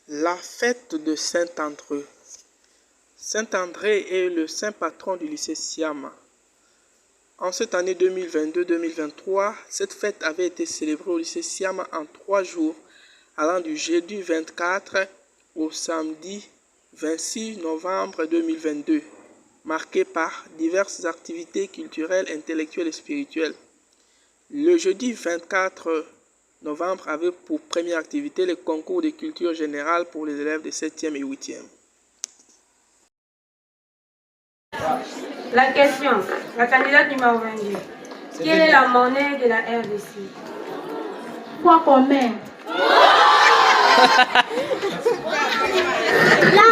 La fête de Saint-André. Saint-André est le saint patron du lycée Siama. En cette année 2022-2023, cette fête avait été célébrée au lycée Siama en 3 jours, allant du jeudi 24 au samedi 26 novembre 2022, marquée par diverses activités culturelles, intellectuelles et spirituelles. Le jeudi 24 novembre avait pour première activité le concours de culture générale pour les élèves de 7e et 8e. La question, la candidate numéro 22. Quelle est la monnaie de la RDC? Poids commun. La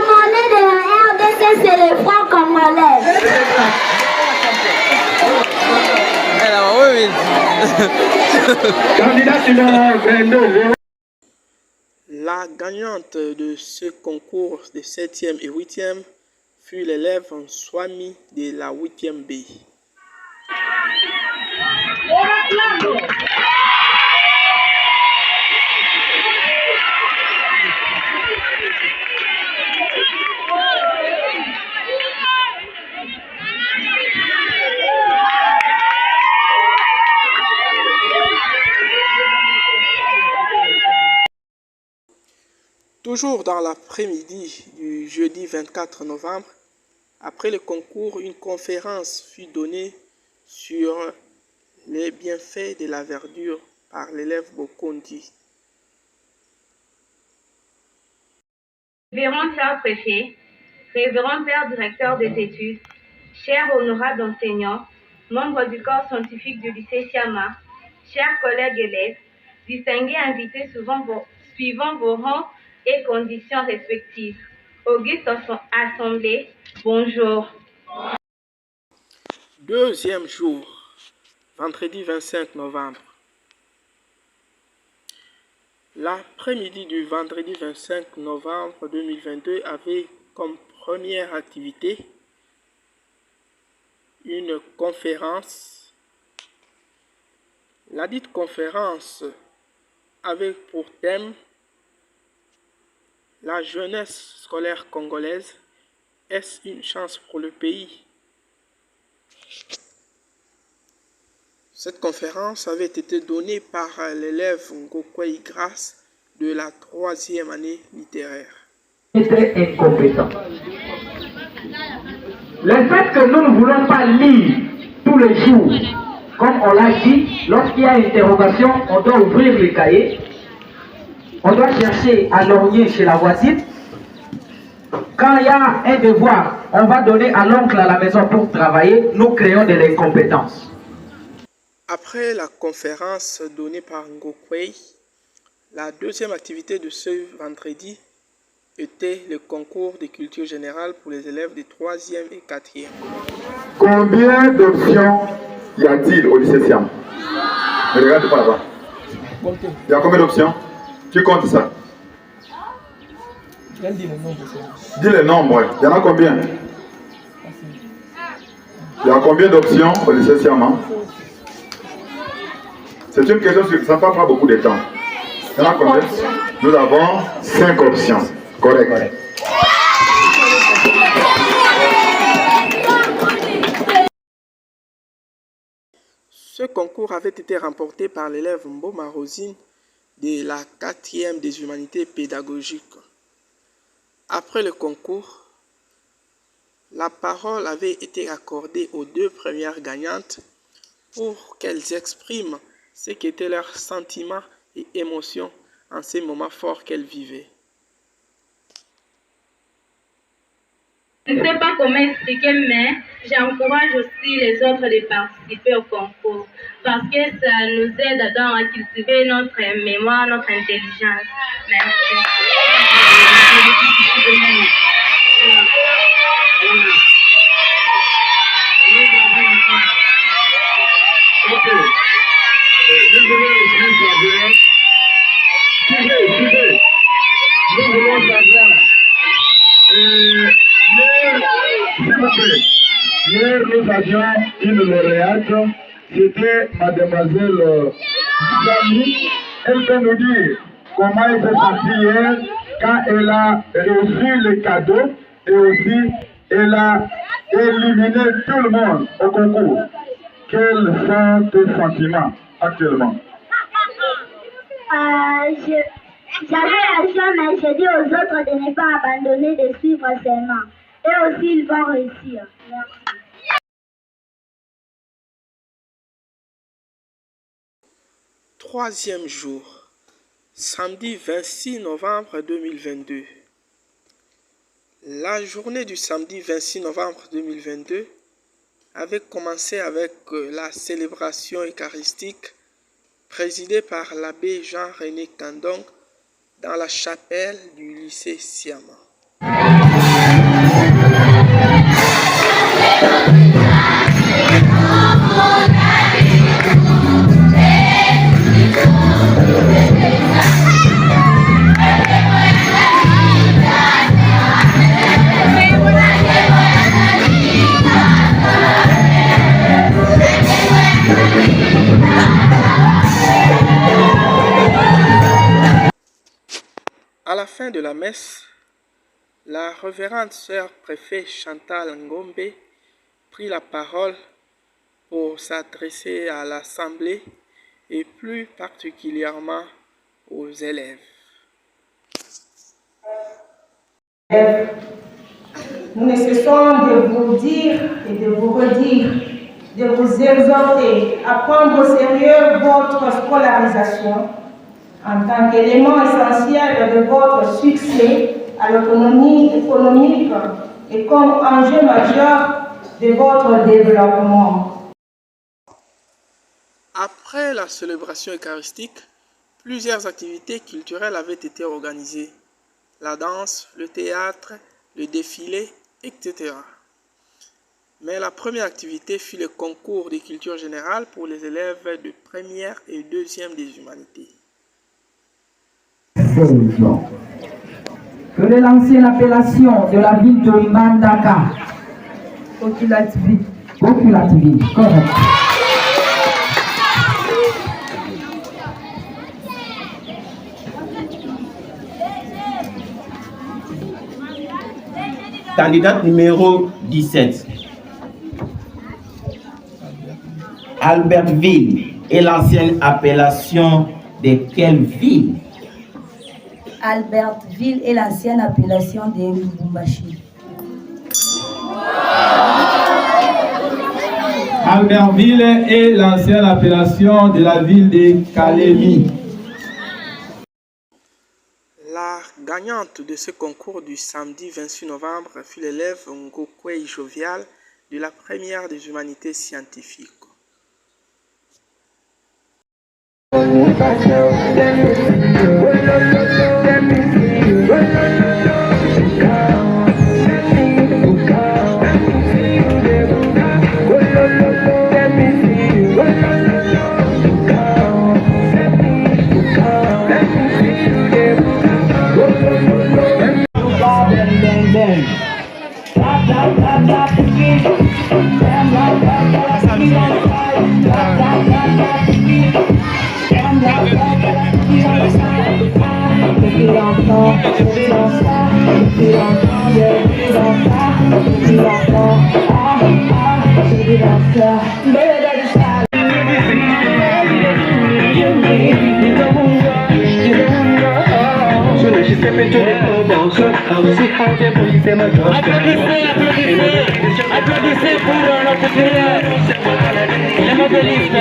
monnaie de la RDC, c'est le franc congolais. Candidate numéro 22. La gagnante de ce concours de 7e et 8e fut l'élève Swami de la 8e B. Toujours dans l'après-midi du jeudi 24 novembre, après le concours, une conférence fut donnée sur les bienfaits de la verdure par l'élève Bokondi. Révérend Père Préfet, Révérend Père Directeur des études, chers honorables enseignants, membres du corps scientifique du lycée Siama, chers collègues élèves, distingués invités suivant vos rangs et conditions respectives. Auguste Assemblée, bonjour. Deuxième jour, vendredi 25 novembre. L'après-midi du vendredi 25 novembre 2022 avait comme première activité une conférence. La dite conférence avait pour thème la jeunesse scolaire congolaise, est-ce une chance pour le pays? Cette conférence avait été donnée par l'élève Ngokwei Grace de la 3e année littéraire. Être incompétent. Le fait que nous ne voulons pas lire tous les jours, comme on l'a dit, lorsqu'il y a interrogation, on doit ouvrir les cahiers, on doit chercher à lorgner chez la voisine. Quand il y a un devoir, on va donner à l'oncle à la maison pour travailler, nous créons de l'incompétence. Après la conférence donnée par Ngokwei, la deuxième activité de ce vendredi était le concours de culture générale pour les élèves de 3e et 4e. Combien d'options y a-t-il au lycée Siam? Ne regarde pas là-bas. Il y a combien d'options? Tu comptes ça? Dis les nombres. Il y en a combien? Il y a combien d'options au lycée Siam? C'est une question qui ne prend pas beaucoup de temps. Il y en a combien? Nous avons 5 options. Correct. Ce concours avait été remporté par l'élève Mboma Rosine de la 4e des humanités pédagogiques. Après le concours, la parole avait été accordée aux 2 premières gagnantes pour qu'elles expriment ce qu'étaient leurs sentiments et émotions en ces moments forts qu'elles vivaient. Je ne sais pas comment expliquer, mais j'encourage aussi les autres de participer au concours parce que ça nous aide à cultiver notre mémoire, notre intelligence. Merci. Nous voulons savoir. Hier, nous avions une lauréate c'était mademoiselle Dani. Elle peut nous dire comment elle s'est sentie hier quand elle a reçu les cadeaux et aussi elle a éliminé tout le monde au concours. Quels sont tes sentiments actuellement? J'avais la chance, mais j'ai dit aux autres de ne pas abandonner, de suivre seulement. Et aussi, ils vont réussir. Merci. Troisième jour, samedi 26 novembre 2022. La journée du samedi 26 novembre 2022 avait commencé avec la célébration eucharistique présidée par l'abbé Jean-René Kandong dans la chapelle du lycée Siama. À la fin de la messe, la révérende sœur préfet Chantal Ngombe prit la parole pour s'adresser à l'Assemblée et plus particulièrement aux élèves. Nous ne cessons de vous dire et de vous redire, de vous exhorter à prendre au sérieux votre scolarisation en tant qu'élément essentiel de votre succès à l'autonomie économique et comme enjeu majeur de votre développement. Après la célébration eucharistique, plusieurs activités culturelles avaient été organisées. La danse, le théâtre, le défilé, etc. Mais la première activité fut le concours de culture générale pour les élèves de première et deuxième des humanités. Que de l'ancienne appellation de la ville de Mbandaka, Populativille, correct. Candidate numéro 17. Albertville est l'ancienne appellation de quelle ville? Albertville est l'ancienne appellation de Lubumbashi. Albertville est l'ancienne appellation de la ville de Kalemi. La gagnante de ce concours du samedi 26 novembre fut l'élève Ngokwe Jovial de la première des humanités scientifiques. Applaudissez pour notre période. Les modélistes.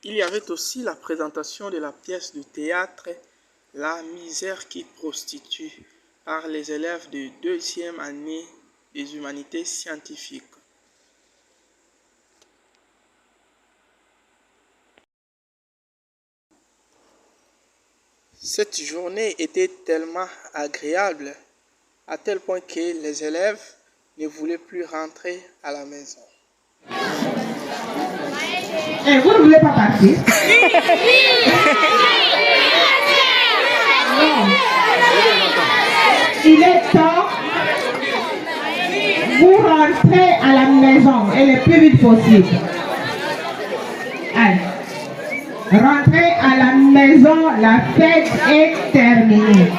Il y avait aussi la présentation de la pièce de théâtre La misère qui prostitue par les élèves de deuxième année des humanités scientifiques. Cette journée était tellement agréable, à tel point que les élèves ne voulaient plus rentrer à la maison. Et vous ne voulez pas partir? Non. Il est temps, vous rentrez à la maison et le plus vite possible. Allez. Rentrez à la maison, la fête est terminée.